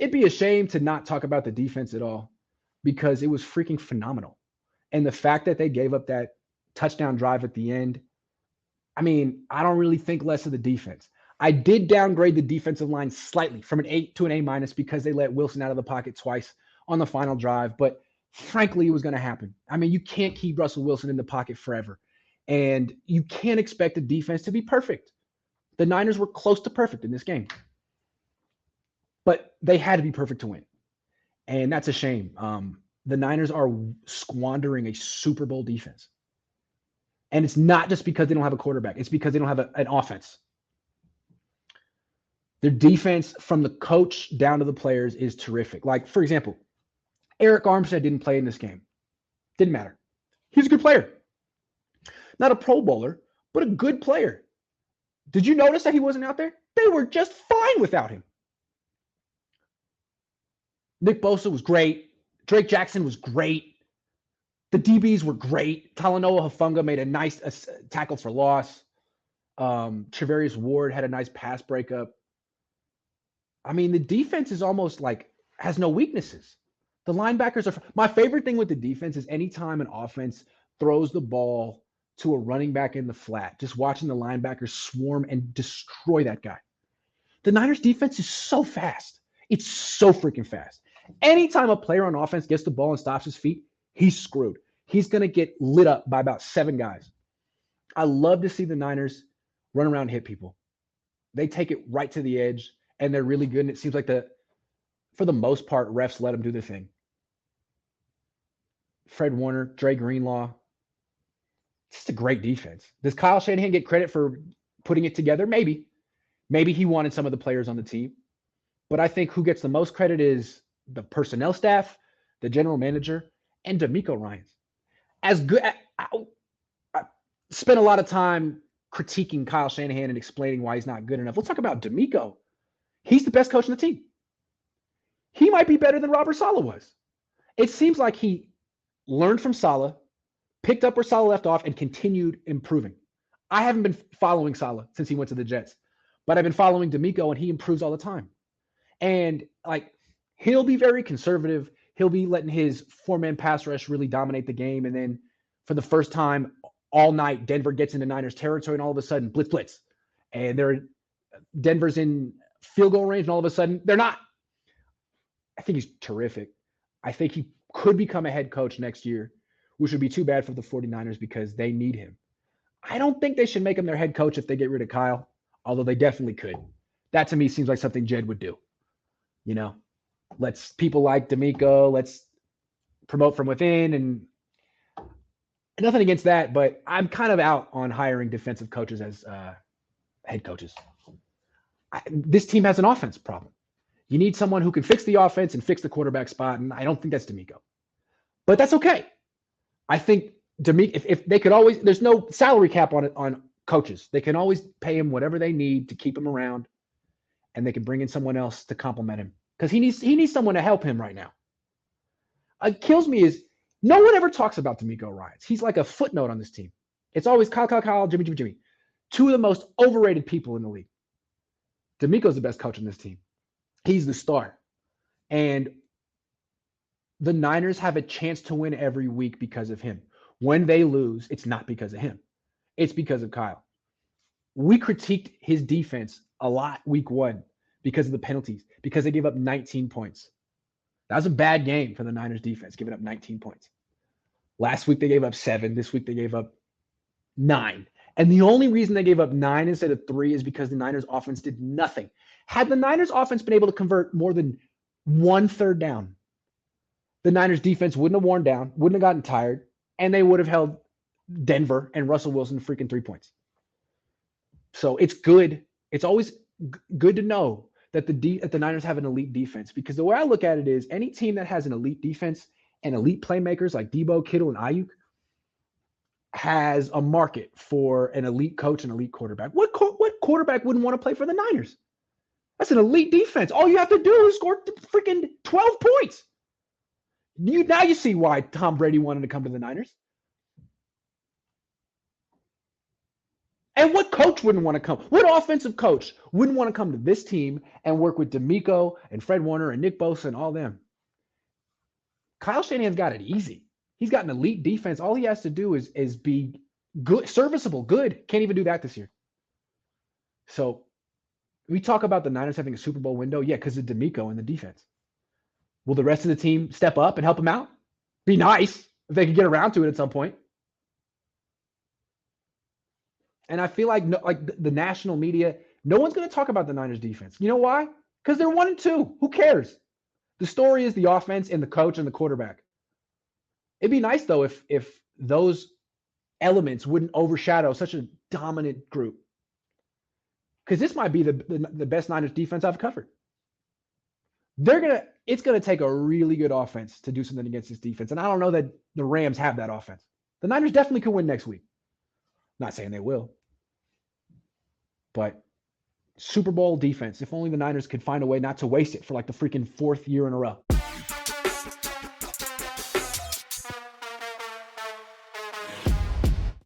it'd be a shame to not talk about the defense at all because it was freaking phenomenal. And the fact that they gave up that touchdown drive at the end, I mean, I don't really think less of the defense. I did downgrade the defensive line slightly from an 8 to an A minus because they let Wilson out of the pocket twice on the final drive. But frankly, it was going to happen. I mean, you can't keep Russell Wilson in the pocket forever. And you can't expect the defense to be perfect. The Niners were close to perfect in this game. But they had to be perfect to win. And that's a shame. The Niners are squandering a Super Bowl defense. And it's not just because they don't have a quarterback. It's because they don't have an offense. Their defense from the coach down to the players is terrific. Like, for example, Eric Armstead didn't play in this game. Didn't matter. He's a good player. Not a Pro Bowler, but a good player. Did you notice that he wasn't out there? They were just fine without him. Nick Bosa was great. Drake Jackson was great. The DBs were great. Talanoa Hufanga made a nice tackle for loss. Trevarius Ward had a nice pass breakup. I mean, the defense is almost like has no weaknesses. The linebackers are – my favorite thing with the defense is anytime an offense throws the ball to a running back in the flat, just watching the linebackers swarm and destroy that guy. The Niners defense is so fast. It's so freaking fast. Anytime a player on offense gets the ball and stops his feet, he's screwed. He's going to get lit up by about 7 guys. I love to see the Niners run around and hit people. They take it right to the edge, and they're really good. And it seems like for the most part, refs let them do their thing. Fred Warner, Dre Greenlaw. Just a great defense. Does Kyle Shanahan get credit for putting it together? Maybe. Maybe he wanted some of the players on the team. But I think who gets the most credit is the personnel staff, the general manager, and DeMeco Ryans. As good, I spent a lot of time critiquing Kyle Shanahan and explaining why he's not good enough. Let's talk about DeMeco. He's the best coach on the team. He might be better than Robert Saleh was. It seems like he learned from Saleh, picked up where Saleh left off, and continued improving. I haven't been following Saleh since he went to the Jets, but I've been following DeMeco, and he improves all the time. And like, he'll be very conservative. He'll be letting his 4-man pass rush really dominate the game. And then for the first time all night, Denver gets into Niners territory, and all of a sudden, blitz. And Denver's in field goal range, and all of a sudden, they're not. I think he's terrific. I think he could become a head coach next year, which would be too bad for the 49ers because they need him. I don't think they should make him their head coach if they get rid of Kyle, although they definitely could. That to me seems like something Jed would do. You know, let's people like DeMeco, let's promote from within, and nothing against that, but I'm kind of out on hiring defensive coaches as head coaches. This team has an offense problem. You need someone who can fix the offense and fix the quarterback spot, and I don't think that's DeMeco. But that's okay. I think DeMeco, if they could always, there's no salary cap on coaches. They can always pay him whatever they need to keep him around, and they can bring in someone else to complement him because he needs someone to help him right now. What kills me is no one ever talks about DeMeco Ryans. He's like a footnote on this team. It's always Kyle, Jimmy. Two of the most overrated people in the league. DeMeco's the best coach on this team. He's the star. And the Niners have a chance to win every week because of him. When they lose, it's not because of him. It's because of Kyle. We critiqued his defense a lot week 1 because of the penalties, because they gave up 19 points. That was a bad game for the Niners defense, giving up 19 points. Last week they gave up 7. This week they gave up 9. And the only reason they gave up 9 instead of 3 is because the Niners offense did nothing. Had the Niners offense been able to convert more than 1 third down, the Niners defense wouldn't have worn down, wouldn't have gotten tired, and they would have held Denver and Russell Wilson freaking 3 points. So it's good. It's always good to know that the Niners have an elite defense, because the way I look at it is any team that has an elite defense and elite playmakers like Debo, Kittle, and Ayuk has a market for an elite coach and elite quarterback. What quarterback wouldn't want to play for the Niners? That's an elite defense. All you have to do is score freaking 12 points. Now you see why Tom Brady wanted to come to the Niners. And what coach wouldn't want to come? What offensive coach wouldn't want to come to this team and work with D'Amico and Fred Warner and Nick Bosa and all them? Kyle Shanahan's got it easy. He's got an elite defense. All he has to do is be good, serviceable, good. Can't even do that this year. So we talk about the Niners having a Super Bowl window. Yeah, because of D'Amico and the defense. Will the rest of the team step up and help him out? Be nice if they could get around to it at some point. And I feel like the national media, no one's going to talk about the Niners defense. You know why? Because they're 1-2. Who cares? The story is the offense and the coach and the quarterback. It'd be nice though if those elements wouldn't overshadow such a dominant group. Because this might be the best Niners defense I've covered. It's gonna take a really good offense to do something against this defense. And I don't know that the Rams have that offense. The Niners definitely could win next week. Not saying they will. But Super Bowl defense, if only the Niners could find a way not to waste it for like the freaking 4th year in a row.